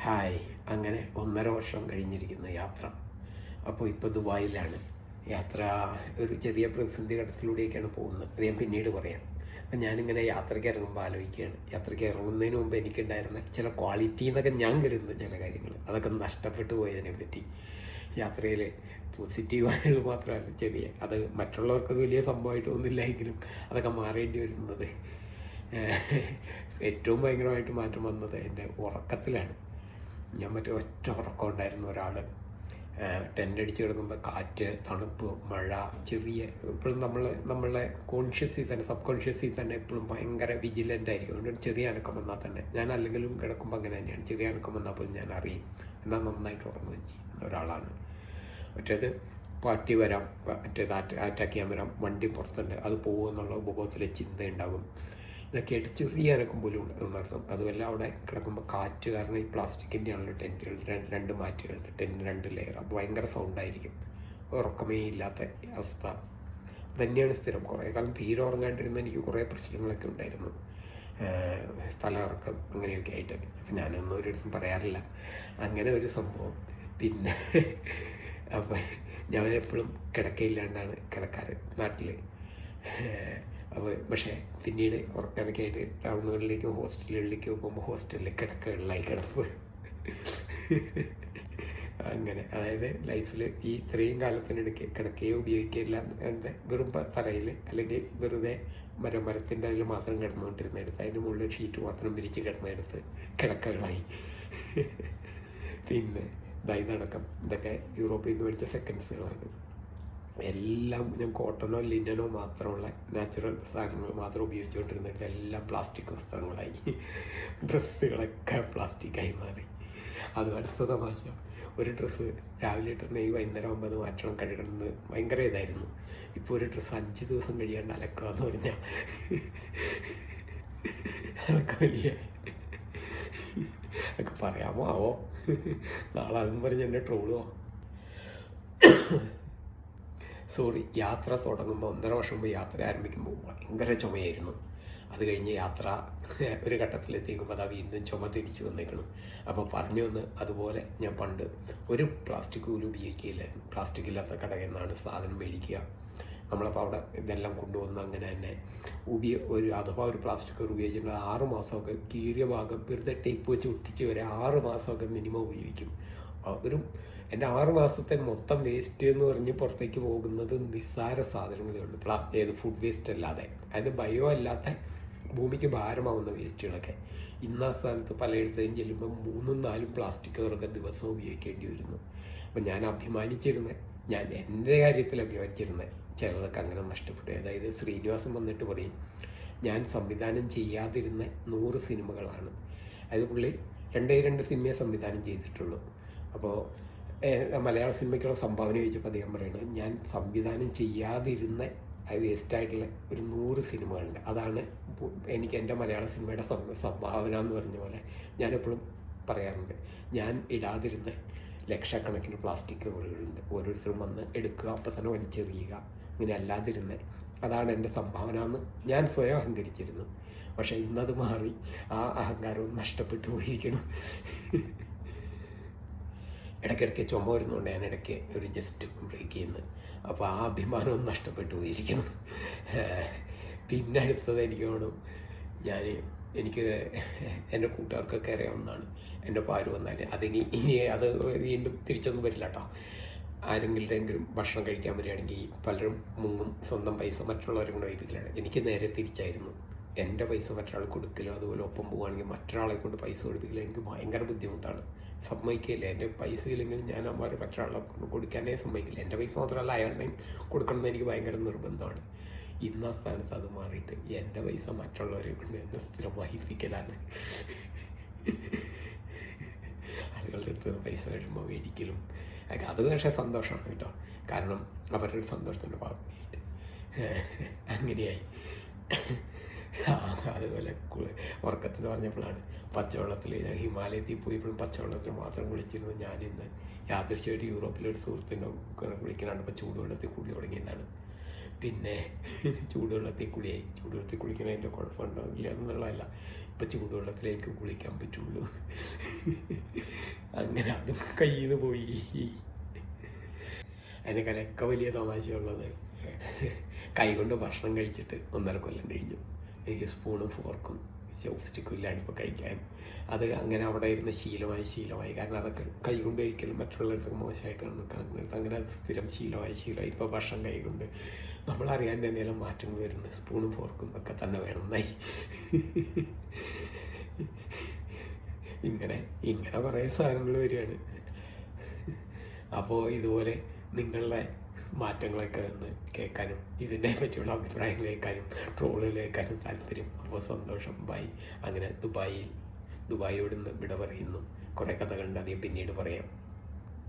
Hi. അങ്ങനെ 1.5 വർഷം കഴിഞ്ഞിരിക്കുന്ന യാത്ര. അപ്പോൾ ഇപ്പോൾ ദുബായിലാണ്. യാത്ര ഒരു ചെറിയ പ്രതിസന്ധി ഘട്ടത്തിലൂടെയൊക്കെയാണ് പോകുന്നത്. അത് ഞാൻ പിന്നീട് പറയാം. അപ്പം ഞാനിങ്ങനെ യാത്രയ്ക്ക് ഇറങ്ങുമ്പോൾ ആലോചിക്കുകയാണ്. യാത്രയ്ക്ക് ഇറങ്ങുന്നതിന് മുമ്പ് എനിക്കുണ്ടായിരുന്ന ചില ക്വാളിറ്റി എന്നൊക്കെ ഞാൻ കരുതുന്ന ചില കാര്യങ്ങൾ അതൊക്കെ നഷ്ടപ്പെട്ടു പോയതിനെ പറ്റി. യാത്രയിൽ പോസിറ്റീവായത് മാത്രമല്ല, അത് മറ്റുള്ളവർക്കത് വലിയ സംഭവമായിട്ട് ഒന്നുമില്ല എങ്കിലും അതൊക്കെ മാറേണ്ടി വരുന്നത്. ഏറ്റവും ഭയങ്കരമായിട്ട് മാറ്റം വന്നത് എൻ്റെ ഉറക്കത്തിലാണ്. ഞാൻ ഒറ്റ ഉറക്കം ഉണ്ടായിരുന്ന ഒരാൾ. ടെൻ്റ് അടിച്ച് കിടക്കുമ്പോൾ കാറ്റ്, തണുപ്പ്, മഴ, എപ്പോഴും നമ്മളെ കോൺഷ്യസിൽ തന്നെ സബ് കോൺഷ്യസിൽ തന്നെ എപ്പോഴും ഭയങ്കര വിജിലൻ്റ് ആയിരിക്കും. അതുകൊണ്ട് ചെറിയ അനക്കം വന്നാൽ തന്നെ, ഞാൻ അല്ലെങ്കിലും കിടക്കുമ്പോൾ അങ്ങനെ തന്നെയാണ്. ചെറിയ അനക്കം വന്നാൽ പോലും ഞാൻ അറിയും. എന്നാൽ നന്നായിട്ട് ഉറങ്ങുകയും ചെയ്യുന്ന ഒരാളാണ്. മറ്റേത് പാർട്ടി വരാം, മറ്റേത് അറ്റാക്ക് ചെയ്യാൻ വരാം, വണ്ടി പുറത്തുണ്ട്, അത് പോകുമെന്നുള്ള ഉപബോധത്തിലെ ചിന്തയുണ്ടാകും. ഇതൊക്കെയായിട്ട് ചെറിയ അനക്കം പോലും ഉണർത്തും. അതുമല്ല അവിടെ കിടക്കുമ്പോൾ കാറ്റ് കാരണം ഈ പ്ലാസ്റ്റിക്കിൻ്റെ ആണല്ലോ ടെൻറ്റുകൾ, രണ്ട് മാറ്റുകളുണ്ട്, ടെൻറ്റ് 2 ലെയർ. അപ്പോൾ ഭയങ്കര സൗണ്ടായിരിക്കും. ഉറക്കമേ ഇല്ലാത്ത അവസ്ഥ തന്നെയാണ് സ്ഥിരം. കുറേ കാലം തീരെ ഉറങ്ങാണ്ടിരുന്ന എനിക്ക് കുറേ പ്രശ്നങ്ങളൊക്കെ ഉണ്ടായിരുന്നു. തലകറക്കം അങ്ങനെയൊക്കെ ആയിട്ട്. അപ്പം ഞാനൊന്നും ഒരിടത്തും പറയാറില്ല അങ്ങനെ ഒരു സംഭവം. പിന്നെ അപ്പം ഞാനെപ്പോഴും കിടക്കയില്ലാണ്ടാണ് കിടക്കാറ് നാട്ടിൽ. അപ്പോൾ പക്ഷേ പിന്നീട് ഉറക്കാനൊക്കെ ആയിട്ട് ടൗണുകളിലേക്കും ഹോസ്റ്റലുകളിലേക്കും പോകുമ്പോൾ ഹോസ്റ്റലിൽ കിടക്കകളിലായി കിടപ്പ്. അങ്ങനെ അതായത് ലൈഫിൽ ഈ ഇത്രയും കാലത്തിനിടയ്ക്ക് കിടക്കയെ ഉപയോഗിക്കില്ല, വെറും തറയിൽ അല്ലെങ്കിൽ വെറുതെ മരത്തിൻ്റെ അതിൽ മാത്രം കിടന്നുകൊണ്ടിരുന്നെടുത്ത് അതിൻ്റെ മുകളിൽ ഷീറ്റ് മാത്രം വിരിച്ച് കിടന്നെടുത്ത് കിടക്കകളായി. പിന്നെ ഇതടക്കം ഇതൊക്കെ യൂറോപ്പിൽ നിന്ന് മേടിച്ച സെക്കൻഡ്സുകളാണ്. എല്ലാം ഞാൻ കോട്ടണോ ലിനനോ മാത്രമുള്ള നാച്ചുറൽ സാധനങ്ങൾ മാത്രം ഉപയോഗിച്ചുകൊണ്ടിരുന്നിട്ട് എല്ലാം പ്ലാസ്റ്റിക് വസ്ത്രങ്ങളായി. ഡ്രസ്സുകളൊക്കെ പ്ലാസ്റ്റിക്കായി മാറി. അത് അടുത്ത തമാശ. ഒരു ഡ്രസ്സ് രാവിലെ ഇട്ടിട്ടുണ്ടെങ്കിൽ വൈകുന്നേരം 9 മാറ്റണം, കഴുകണമെന്ന് ഭയങ്കര ഇതായിരുന്നു. ഇപ്പോൾ ഒരു ഡ്രസ്സ് 5 ദിവസം കഴിയാണ്ട് അലക്കുക എന്ന് പറഞ്ഞാൽ അതൊക്കെ വലിയ ഒക്കെ പറയാമോ ആവോ, നാളെ അതും പറഞ്ഞ് എന്നെ ട്രോളുമോ. സോറി. യാത്ര തുടങ്ങുമ്പോൾ 1.5 വർഷം മുമ്പ് യാത്ര ആരംഭിക്കുമ്പോൾ ഭയങ്കര ചുമയായിരുന്നു. അത് കഴിഞ്ഞ് യാത്ര ഒരു ഘട്ടത്തിലെത്തിക്കുമ്പോൾ അതാ വീണ്ടും ചുമ തിരിച്ചു വന്നേക്കണം. അപ്പോൾ പറഞ്ഞു വന്ന് അതുപോലെ ഞാൻ പണ്ട് ഒരു പ്ലാസ്റ്റിക് പോലും ഉപയോഗിക്കുകയില്ലായിരുന്നു. പ്ലാസ്റ്റിക് ഇല്ലാത്ത കടയിൽ നിന്നാണ് സാധനം മേടിക്കുക. നമ്മളപ്പോൾ അവിടെ ഇതെല്ലാം കൊണ്ടുവന്ന് അങ്ങനെ തന്നെ അഥവാ ഒരു പ്ലാസ്റ്റിക് ഉപയോഗിച്ചിട്ടുണ്ടെങ്കിൽ 6 മാസമൊക്കെ കീറിയ ഭാഗം വെറുതെ ടേപ്പ് വെച്ച് ഒട്ടിച്ച് വരെ 6 മാസമൊക്കെ മിനിമം ഉപയോഗിക്കും. എൻ്റെ 6 മാസത്തെ മൊത്തം വേസ്റ്റ് എന്ന് പറഞ്ഞ് പുറത്തേക്ക് പോകുന്നത് നിസ്സാര സാധനങ്ങളേ ഉള്ളൂ. ഫുഡ് വേസ്റ്റ് അല്ലാതെ, അതായത് ബയോ അല്ലാത്ത ഭൂമിക്ക് ഭാരമാവുന്ന വേസ്റ്റുകളൊക്കെ. ഇന്ന സ്ഥാനത്ത് പലയിടത്തും ചെല്ലുമ്പോൾ 3-4 പ്ലാസ്റ്റിക് കവറൊക്കെ ദിവസവും ഉപയോഗിക്കേണ്ടി വരുന്നു. അപ്പം ഞാൻ എൻ്റെ കാര്യത്തിൽ അഭിമാനിച്ചിരുന്നത് ചിലതൊക്കെ അങ്ങനെ നഷ്ടപ്പെട്ടു. അതായത് ശ്രീനിവാസൻ വന്നിട്ട് പറയും, ഞാൻ സംവിധാനം ചെയ്യാതിരുന്ന 100 സിനിമകളാണ്. അതായത് പുള്ളി 2 സിനിമയെ സംവിധാനം ചെയ്തിട്ടുള്ളൂ. അപ്പോൾ മലയാള സിനിമയ്ക്കുള്ള സംഭാവന ചോദിച്ചപ്പോൾ അദ്ദേഹം പറയുന്നത്, ഞാൻ സംവിധാനം ചെയ്യാതിരുന്ന വേസ്റ്റായിട്ടുള്ള ഒരു 100 സിനിമകളുണ്ട്. അതാണ് എനിക്ക് എൻ്റെ മലയാള സിനിമയുടെ സംഭാവന എന്ന് പറഞ്ഞ പോലെ ഞാനെപ്പോഴും പറയാറുണ്ട്. ഞാൻ ഇടാതിരുന്ന ലക്ഷക്കണക്കിന് പ്ലാസ്റ്റിക് കവറുകളുണ്ട്. ഓരോരുത്തരും വന്ന് എടുക്കുക, അപ്പം തന്നെ വലിച്ചെറിയുക, ഇങ്ങനെ അല്ലാതിരുന്ന അതാണ് എൻ്റെ സംഭാവന എന്ന് ഞാൻ സ്വയം അഹങ്കരിച്ചിരുന്നു. പക്ഷേ ഇന്നത് മാറി. ആ അഹങ്കാരവും നഷ്ടപ്പെട്ടു പോയിരിക്കണം. ഇടയ്ക്കിടയ്ക്ക് ചുമ വരുന്നുണ്ട്, ഞാൻ ഇടയ്ക്ക് ഒരു ജസ്റ്റ് ബ്രേക്ക് ചെയ്യുന്നത്. അപ്പോൾ ആ അഭിമാനവും നഷ്ടപ്പെട്ടു പോയിരിക്കണം. പിന്നെ അടുത്തത് എനിക്ക് വേണം, എനിക്ക് എൻ്റെ കൂട്ടുകാർക്കൊക്കെ അറിയാവുന്നതാണ്. എൻ്റെ പാര് വന്നാൽ ഇനി അത് വീണ്ടും തിരിച്ചൊന്നും വരില്ല കേട്ടോ. ആരെങ്കിലും ഭക്ഷണം കഴിക്കാൻ വരികയാണെങ്കിൽ പലരും മുങ്ങും, സ്വന്തം പൈസ മറ്റുള്ളവരെ കൊണ്ട് വൈപ്പിക്കലാണ്. എനിക്ക് നേരെ തിരിച്ചായിരുന്നു. എൻ്റെ പൈസ മറ്റൊരാൾ കൊടുക്കലോ അതുപോലെ ഒപ്പം പോവുകയാണെങ്കിൽ മറ്റൊരാളെ കൊണ്ട് പൈസ കൊടുപ്പിക്കില്ല. എനിക്ക് ഭയങ്കര ബുദ്ധിമുട്ടാണ്. സമ്മതിക്കില്ല. എൻ്റെ പൈസ ഇല്ലെങ്കിൽ ഞാൻ മറ്റൊരാളെ കൊണ്ട് കൊടുക്കാനേ സമ്മതിക്കില്ല. എൻ്റെ പൈസ മാത്രമല്ല അയാളുടെയും കൊടുക്കണമെന്ന് എനിക്ക് ഭയങ്കര നിർബന്ധമാണ്. ഇന്ന സ്ഥാനത്ത് അത് മാറിയിട്ട് എൻ്റെ പൈസ മറ്റുള്ളവരെ കൊണ്ട് എന്നെ സ്ഥിരം വഹിപ്പിക്കലാണ്. ആളുകളുടെ അടുത്ത് പൈസ കഴിയുമ്പോൾ മേടിക്കലും ഒക്കെ. അത് പക്ഷേ സന്തോഷമാണ് കേട്ടോ. കാരണം അവരുടെ ഒരു സന്തോഷത്തിൻ്റെ ഭാഗമായിട്ട് അങ്ങനെയായി. അതുപോലെ ഉറക്കത്തിന് പറഞ്ഞപ്പോഴാണ് പച്ചവെള്ളത്തിൽ, ഞാൻ ഹിമാലയത്തിൽ പോയപ്പോഴും പച്ചവെള്ളത്തിൽ മാത്രം കുളിച്ചിരുന്നു. ഞാനിന്ന് യാദൃശ്യമായിട്ട് യൂറോപ്പിലൊരു സുഹൃത്തിൻ്റെ കുളിക്കാനാണ് ഇപ്പോൾ ചൂടുവെള്ളത്തിൽ കുളി തുടങ്ങിയതാണ്. പിന്നെ ചൂടുവെള്ളത്തിൽ കുളിക്കണതിൻ്റെ കുഴപ്പമുണ്ടാവില്ല എന്നുള്ളതല്ല, ഇപ്പോൾ ചൂടുവെള്ളത്തിലേ എനിക്ക് കുളിക്കാൻ പറ്റുള്ളൂ. അങ്ങനെ അതും കയ്യിൽ നിന്ന് പോയി. അതിനേക്കാളൊക്കെ വലിയ തമാശയുള്ളത്, കൈകൊണ്ട് ഭക്ഷണം കഴിച്ചിട്ട് 1.5 കൊല്ലം കഴിഞ്ഞു. എനിക്ക് സ്പൂണും ഫോർക്കും ചോപ്സ്റ്റിക്കും ഇല്ലാണ്ട് ഇപ്പോൾ കഴിക്കാൻ. അത് അങ്ങനെ അവിടെ ഇരുന്ന് ശീലമായി. കാരണം അതൊക്കെ കൈകൊണ്ട് കഴിക്കലും മറ്റുള്ളവർക്ക് മോശമായിട്ട് കണക്കെടുത്ത് അങ്ങനെ അത് സ്ഥിരം ശീലമായി. ഇപ്പോൾ ഭക്ഷണം കൈകൊണ്ട് നമ്മളറിയാണ്ട് തന്നെയെല്ലാം മാറ്റങ്ങൾ വരുന്നത്. സ്പൂണും ഫോർക്കും ഒക്കെ തന്നെ വേണമെന്നായി. ഇങ്ങനെ കുറേ സാധനങ്ങൾ വരികയാണ്. അപ്പോൾ ഇതുപോലെ നിങ്ങളുടെ മാറ്റങ്ങളൊക്കെ ഒന്ന് കേൾക്കാനും ഇതിനെ പറ്റിയുള്ള അഭിപ്രായങ്ങൾ കേൾക്കാനും ട്രോളുകൾ കേൾക്കാനും താല്പര്യം. അപ്പോൾ സന്തോഷം. ബൈ. അങ്ങനെ ദുബായിയോട് ഇന്ന് വിട പറയുന്നു. കുറേ കഥകളുണ്ട്, അധികം പിന്നീട് പറയാം.